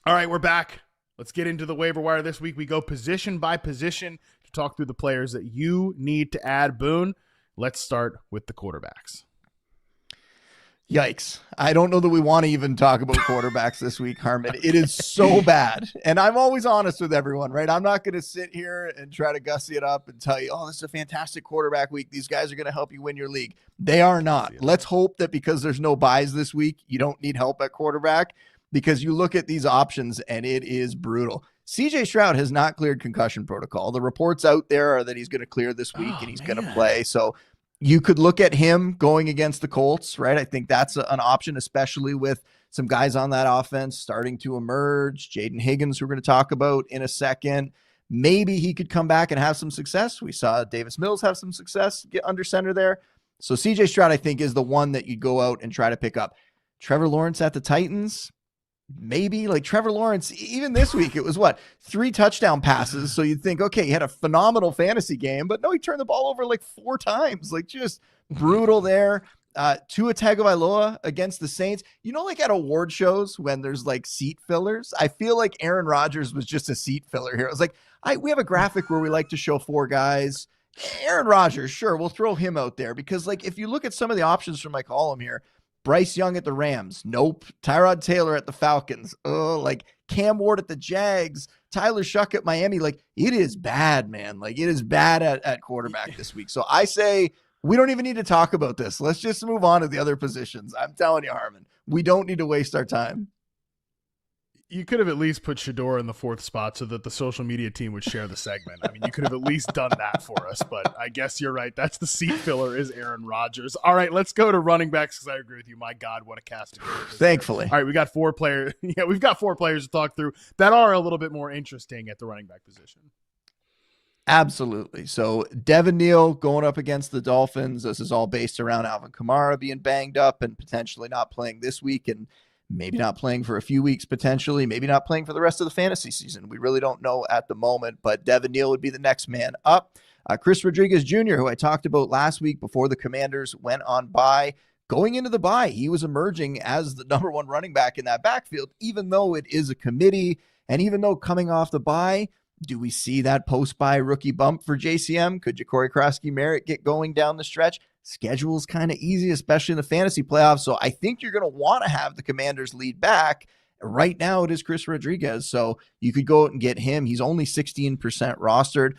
All right, we're back. Let's get into the waiver wire this week. We go position by position to talk through the players that you need to add. Boone, let's start with the quarterbacks. Yikes. I don't know that we want to even talk about quarterbacks this week, Harmon. It is so bad. And I'm always honest with everyone, right? I'm not going to sit here and try to gussy it up and tell you, oh, this is a fantastic quarterback week. These guys are going to help you win your league. They are not. Let's hope that because there's no buys this week, you don't need help at quarterback, because you look at these options and it is brutal. CJ Stroud has not cleared concussion protocol. The reports out there are that he's going to clear this week and he's going to play. So you could look at him going against the Colts, right? I think that's an option, especially with some guys on that offense starting to emerge. Jaden Higgins, who we're going to talk about in a second. Maybe he could come back and have some success. We saw Davis Mills have some success, get under center there. So CJ Stroud, I think, is the one that you'd go out and try to pick up. Trevor Lawrence at the Titans, maybe. Like Trevor Lawrence, even this week, it was 3 touchdown passes. So you'd think, okay, he had a phenomenal fantasy game, but no, he turned the ball over like 4 times. Like just brutal there. Tua Tagovailoa against the Saints. You know, like at award shows when there's like seat fillers, I feel like Aaron Rodgers was just a seat filler here. I was like, we have a graphic where we like to show 4 guys. Aaron Rodgers, sure, we'll throw him out there because like if you look at some of the options from my column here, Bryce Young at the Rams. Nope. Tyrod Taylor at the Falcons. Oh, like Cam Ward at the Jags. Tyler Shuck at Miami. Like it is bad, man. Like it is bad at quarterback this week. So I say we don't even need to talk about this. Let's just move on to the other positions. I'm telling you, Harmon, we don't need to waste our time. You could have at least put Shador in the 4th spot so that the social media team would share the segment. I mean, you could have at least done that for us, but I guess you're right. That's the seat filler is Aaron Rodgers. All right, let's go to running backs because I agree with you. My God, what a cast of characters. Thankfully. All right, we got 4 players. Yeah, we've got 4 players to talk through that are a little bit more interesting at the running back position. Absolutely. So Devin Neal going up against the Dolphins. This is all based around Alvin Kamara being banged up and potentially not playing this week and maybe not playing for a few weeks, potentially, maybe not playing for the rest of the fantasy season. We really don't know at the moment, but Devin Neal would be the next man up. Chris Rodriguez Jr., who I talked about last week before the Commanders went on bye. Going into the bye, he was emerging as the number 1 running back in that backfield, even though it is a committee. And even though coming off the bye, do we see that post-bye rookie bump for JCM? Could Ja'Cory Krosky-Merritt get going down the stretch? Schedule's kind of easy, especially in the fantasy playoffs. So I think you're going to want to have the Commanders lead back. Right now it is Chris Rodriguez. So you could go out and get him. He's only 16% rostered.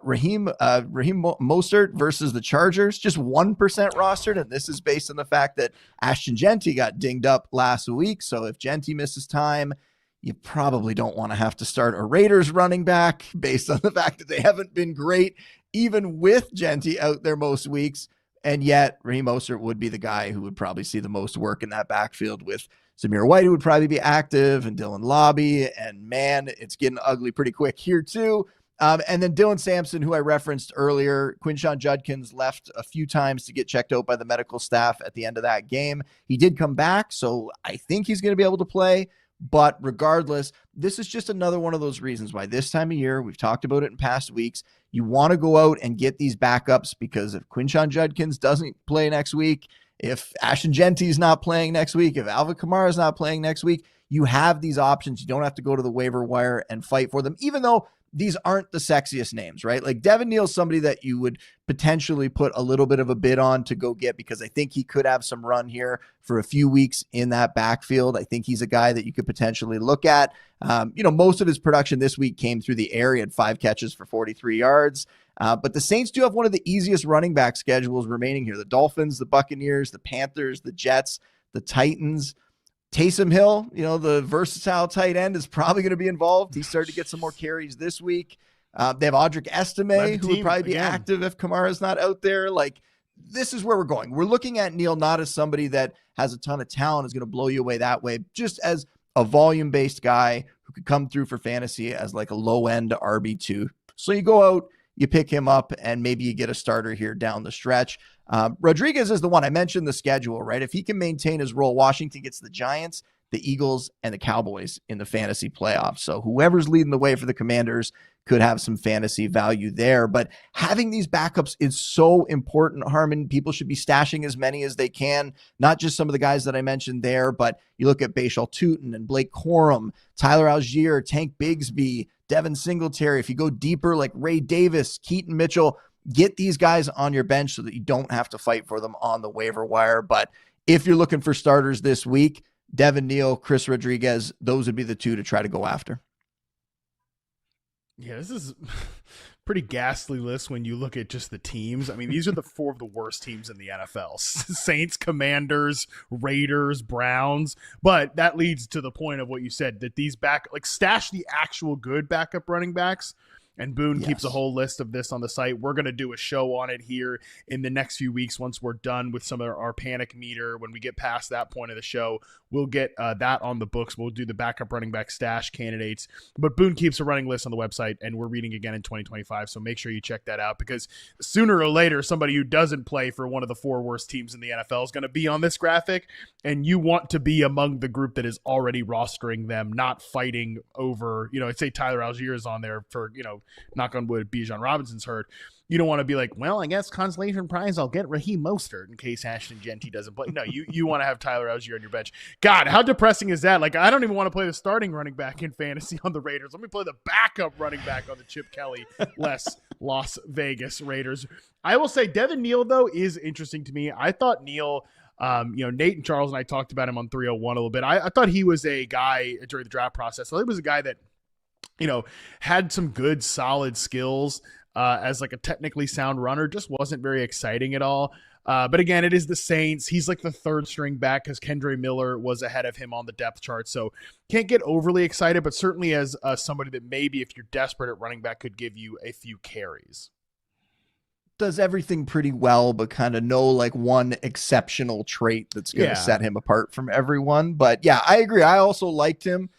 Raheem Mostert versus the Chargers, just 1% rostered. And this is based on the fact that Ashton Genty got dinged up last week. So if Genty misses time, you probably don't want to have to start a Raiders running back based on the fact that they haven't been great, even with Genty out there most weeks. And yet Raheem Mostert would be the guy who would probably see the most work in that backfield with Zamir White, who would probably be active, and Dylan Lobby. And man, it's getting ugly pretty quick here too. And then Dylan Sampson, who I referenced earlier, Quinshon Judkins left a few times to get checked out by the medical staff at the end of that game. He did come back, so I think he's going to be able to play. But regardless, this is just another one of those reasons why this time of year, we've talked about it in past weeks, you want to go out and get these backups, because if Quinshon Judkins doesn't play next week, if Ashton Genty is not playing next week, if Alvin Kamara is not playing next week, you have these options. You don't have to go to the waiver wire and fight for them, even though these aren't the sexiest names, right? Like Devin Neal's somebody that you would potentially put a little bit of a bid on to go get, because I think he could have some run here for a few weeks in that backfield. I think he's a guy that you could potentially look at. Most of his production this week came through the air. He had 5 catches for 43 yards. But the Saints do have one of the easiest running back schedules remaining here. The Dolphins, the Buccaneers, the Panthers, the Jets, the Titans. Taysom Hill, the versatile tight end, is probably going to be involved. He started to get some more carries this week. They have Audric Estime, who would probably be active if Kamara's not out there. Like, this is where we're going. We're looking at Neal not as somebody that has a ton of talent, is going to blow you away that way, just as a volume-based guy who could come through for fantasy as like a low-end RB2. So you go out, you pick him up, and maybe you get a starter here down the stretch. Rodriguez is the one I mentioned, the schedule, right? If he can maintain his role, Washington gets the Giants, the Eagles and the Cowboys in the fantasy playoffs. So whoever's leading the way for the Commanders could have some fantasy value there. But having these backups is so important, Harmon. People should be stashing as many as they can, not just some of the guys that I mentioned there, but you look at Bashal Tutin and Blake Corum, Tyler Algier, Tank Bigsby, Devin Singletary. If you go deeper, like Ray Davis, Keaton Mitchell, get these guys on your bench so that you don't have to fight for them on the waiver wire. But if you're looking for starters this week, Devin Neal, Chris Rodriguez, those would be the two to try to go after. Yeah, this is pretty ghastly list when you look at just the teams. I mean, these are the 4 of the worst teams in the NFL. Saints, Commanders, Raiders, Browns. But that leads to the point of what you said, that these stash the actual good backup running backs. And Boone keeps a whole list of this on the site. We're going to do a show on it here in the next few weeks once we're done with some of our panic meter. When we get past that point of the show, we'll get that on the books. We'll do the backup running back stash candidates. But Boone keeps a running list on the website, and we're reading again in 2025. So make sure you check that out, because sooner or later, somebody who doesn't play for one of the 4 worst teams in the NFL is going to be on this graphic, and you want to be among the group that is already rostering them, not fighting over, I'd say Tyler Algier is on there for, knock on wood, Bijan Robinson's hurt. You don't want to be like, well, I guess consolation prize, I'll get Raheem Mostert in case Ashton Genty doesn't play. No, you want to have Tyler Algier on your bench. God, how depressing is that? Like, I don't even want to play the starting running back in fantasy on the Raiders. Let me play the backup running back on the Chip Kelly Las Vegas Raiders. I will say Devin Neal, though, is interesting to me. I thought Neal, Nate and Charles and I talked about him on 301 a little bit. I thought he was a guy during the draft process. I thought he was a guy that, had some good, solid skills as like a technically sound runner, just wasn't very exciting at all. But again, it is the Saints. He's like the 3rd string back because Kendre Miller was ahead of him on the depth chart. So can't get overly excited, but certainly as somebody that maybe if you're desperate at running back could give you a few carries. Does everything pretty well, but kind of no like one exceptional trait that's going to set him apart from everyone. But yeah, I agree. I also liked him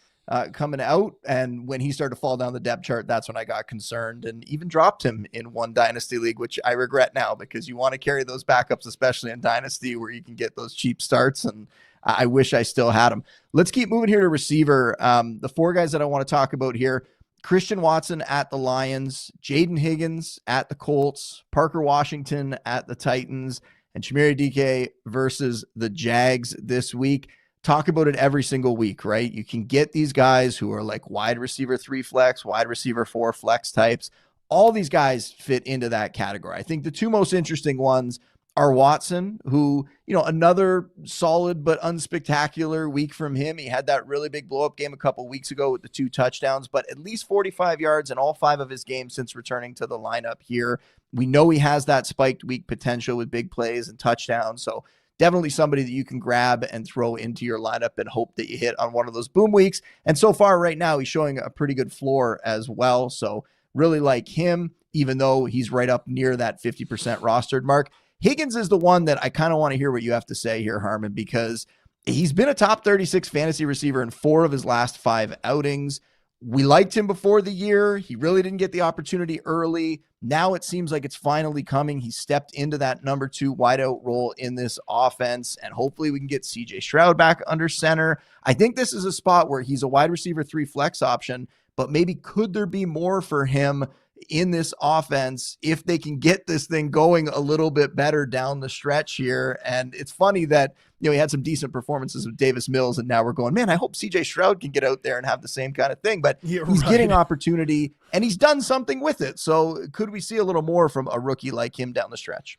coming out, and when he started to fall down the depth chart, that's when I got concerned and even dropped him in one dynasty league, which I regret now, because you want to carry those backups, especially in dynasty where you can get those cheap starts, and I wish I still had them. Let's keep moving here to receiver. The 4 guys that I want to talk about here: Christian Watson at the Lions, Jaden Higgins at the Colts, Parker Washington at the Titans, and Shamiri DK versus the Jags this week. Talk about it every single week, right? You can get these guys who are like wide receiver 3 flex, wide receiver 4 flex types. All these guys fit into that category. I think the 2 most interesting ones are Watson, who, another solid but unspectacular week from him. He had that really big blow-up game a couple weeks ago with the 2 touchdowns, but at least 45 yards in all 5 of his games since returning to the lineup here. We know he has that spiked week potential with big plays and touchdowns, so definitely somebody that you can grab and throw into your lineup and hope that you hit on one of those boom weeks. And so far right now, he's showing a pretty good floor as well. So really like him, even though he's right up near that 50% rostered mark. Higgins is the one that I kind of want to hear what you have to say here, Harmon, because he's been a top 36 fantasy receiver in 4 of his last 5 outings. We liked him before the year. He really didn't get the opportunity early. Now it seems like it's finally coming. He stepped into that number 2 wideout role in this offense, and hopefully we can get CJ Stroud back under center. I think this is a spot where he's a wide receiver 3 flex option, but maybe could there be more for him in this offense if they can get this thing going a little bit better down the stretch here? And it's funny that, he had some decent performances with Davis Mills, and now we're going, man, I hope CJ Stroud can get out there and have the same kind of thing, but he's getting opportunity and he's done something with it. So could we see a little more from a rookie like him down the stretch?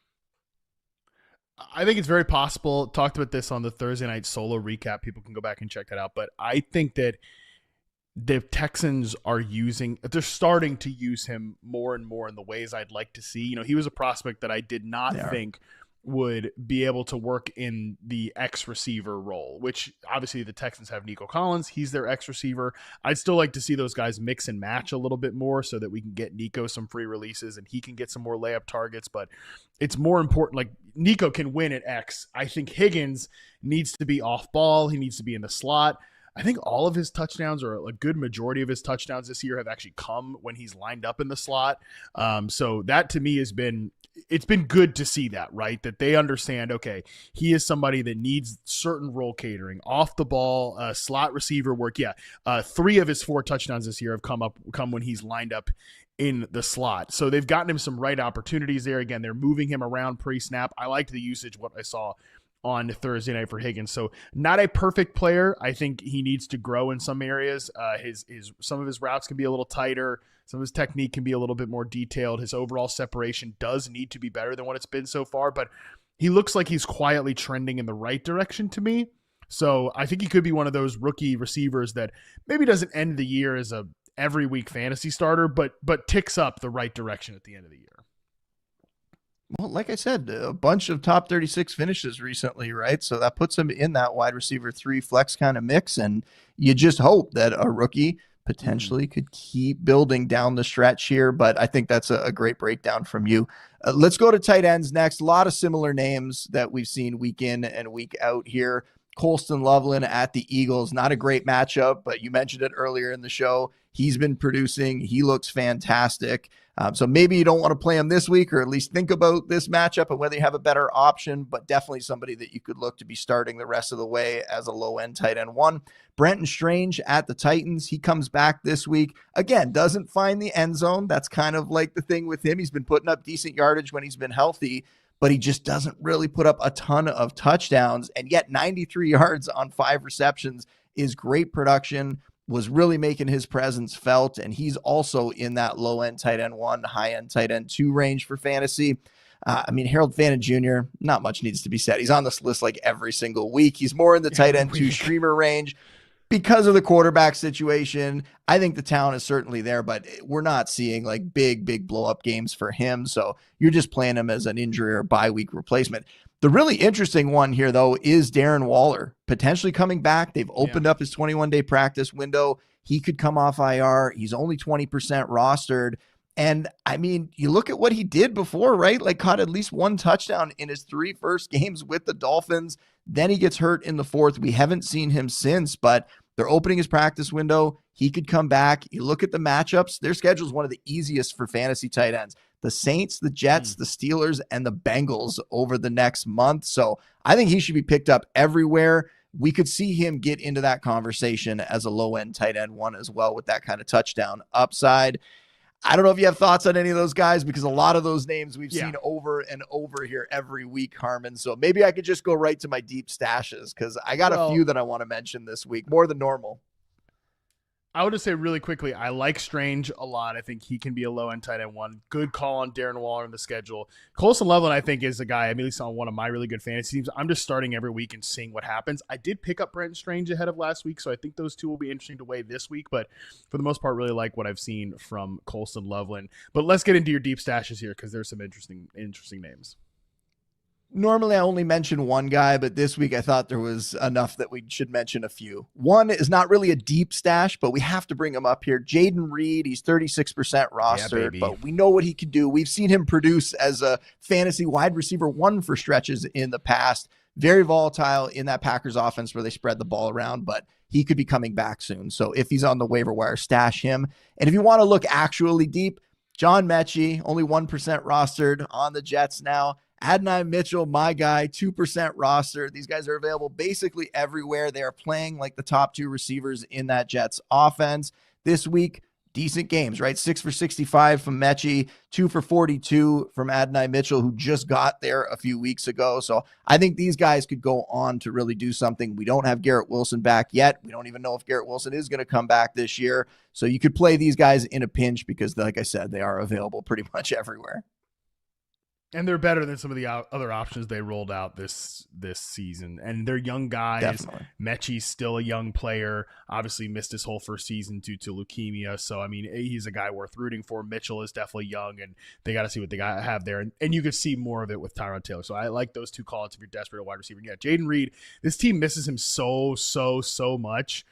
I think it's very possible. Talked about this on the Thursday night solo recap. People can go back and check that out. But I think that the Texans they're starting to use him more and more in the ways I'd like to see. He was a prospect that I did not think would be able to work in the X receiver role, which obviously the Texans have Nico Collins. He's their X receiver. I'd still like to see those guys mix and match a little bit more so that we can get Nico some free releases and he can get some more layup targets. But it's more important. Like, Nico can win at X. I think Higgins needs to be off ball. He needs to be in the slot. I think all of his touchdowns, or a good majority of his touchdowns this year, have actually come when he's lined up in the slot. So that to me has been, it's been good to see that, right? That they understand, okay, he is somebody that needs certain role catering, off the ball, slot receiver work. Yeah. 3 of his 4 touchdowns this year have come when he's lined up in the slot. So they've gotten him some right opportunities there. Again, they're moving him around pre-snap. I liked the usage, what I saw on Thursday night for Higgins. So not a perfect player. I think he needs to grow in some areas. Some of his routes can be a little tighter. Some of his technique can be a little bit more detailed. His overall separation does need to be better than what it's been so far, but he looks like he's quietly trending in the right direction to me. So I think he could be one of those rookie receivers that maybe doesn't end the year as a every week fantasy starter, but ticks up the right direction at the end of the year. Well, like I said, a bunch of top 36 finishes recently, right? So that puts him in that wide receiver 3 flex kind of mix. And you just hope that a rookie potentially could keep building down the stretch here. But I think that's a great breakdown from you. Let's go to tight ends next. A lot of similar names that we've seen week in and week out here. Colston Loveland at the Eagles, not a great matchup, but you mentioned it earlier in the show. He's been producing. He looks fantastic. So maybe you don't want to play him this week, or at least think about this matchup and whether you have a better option, but definitely somebody that you could look to be starting the rest of the way as a low-end tight end 1. Brenton Strange at the Titans. He comes back this week. Again, doesn't find the end zone. That's kind of like the thing with him. He's been putting up decent yardage when he's been healthy, but he just doesn't really put up a ton of touchdowns. And yet 93 yards on 5 receptions is great production, was really making his presence felt. And he's also in that low-end tight end 1, high-end tight end 2 range for fantasy. Harold Fannin Jr., not much needs to be said. He's on this list like every single week. He's more in the tight end 2 streamer range because of the quarterback situation. I think the talent is certainly there, but we're not seeing like big blow-up games for him. So you're just playing him as an injury or bye week replacement. The really interesting one here, though, is Darren Waller potentially coming back. They've opened up his 21-day practice window. He could come off IR. He's only 20% rostered. And you look at what he did before, right? Like caught at least 1 touchdown in his 3 first games with the Dolphins. Then he gets hurt in the 4th. We haven't seen him since, but they're opening his practice window. He could come back. You look at the matchups. Their schedule is one of the easiest for fantasy tight ends. The Saints, the Jets, the Steelers, and the Bengals over the next month. So I think he should be picked up everywhere. We could see him get into that conversation as a low-end tight end 1 as well with that kind of touchdown upside. I don't know if you have thoughts on any of those guys, because a lot of those names we've seen over and over here every week, Harmon. So maybe I could just go right to my deep stashes, because I got a few that I want to mention this week, more than normal. I would just say really quickly, I like Strange a lot. I think he can be a low-end tight end 1. Good call on Darren Waller in the schedule. Colston Loveland, I think, is a guy, I immediately saw one of my really good fantasy teams. I'm just starting every week and seeing what happens. I did pick up Brenton Strange ahead of last week, so I think those two will be interesting to weigh this week. But for the most part, really like what I've seen from Colston Loveland. But let's get into your deep stashes here, because there's some interesting names. Normally I only mention one guy, but this week I thought there was enough that we should mention a few. One is not really a deep stash, but we have to bring him up here. Jaden Reed, he's 36% rostered, but we know what he can do. We've seen him produce as a fantasy wide receiver 1 for stretches in the past. Very volatile in that Packers offense where they spread the ball around, but he could be coming back soon. So if he's on the waiver wire, stash him. And if you want to look actually deep, John Mechie, only 1% rostered on the Jets now. Adonai Mitchell, my guy, 2% roster. These guys are available basically everywhere. They are playing like the top 2 receivers in that Jets offense. This week, decent games, right? 6 for 65 from Mechie, 2 for 42 from Adonai Mitchell, who just got there a few weeks ago. So I think these guys could go on to really do something. We don't have Garrett Wilson back yet. We don't even know if Garrett Wilson is going to come back this year. So you could play these guys in a pinch because, like I said, they are available pretty much everywhere. And they're better than some of the other options they rolled out this season. And they're young guys. Definitely. Mechie's still a young player. Obviously missed his whole first season due to leukemia. So, he's a guy worth rooting for. Mitchell is definitely young, and they got to see what they have there. And you can see more of it with Tyrod Taylor. So I like those two calls if you're desperate at wide receiver. And yeah, Jaden Reed, this team misses him so much.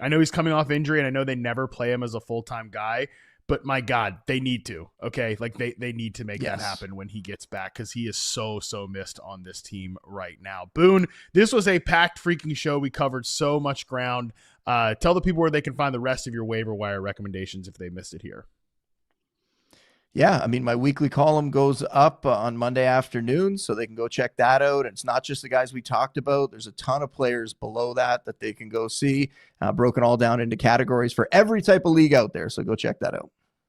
I know he's coming off injury, and I know they never play him as a full-time guy. But my God, they need to, okay? Like they need to make that happen when he gets back, because he is so missed on this team right now. Boone, this was a packed freaking show. We covered so much ground. Tell the people where they can find the rest of your waiver wire recommendations if they missed it here. Yeah, I mean, my weekly column goes up on Monday afternoon, so they can go check that out. And it's not just the guys we talked about. There's a ton of players below that they can go see, broken all down into categories for every type of league out there. So go check that out.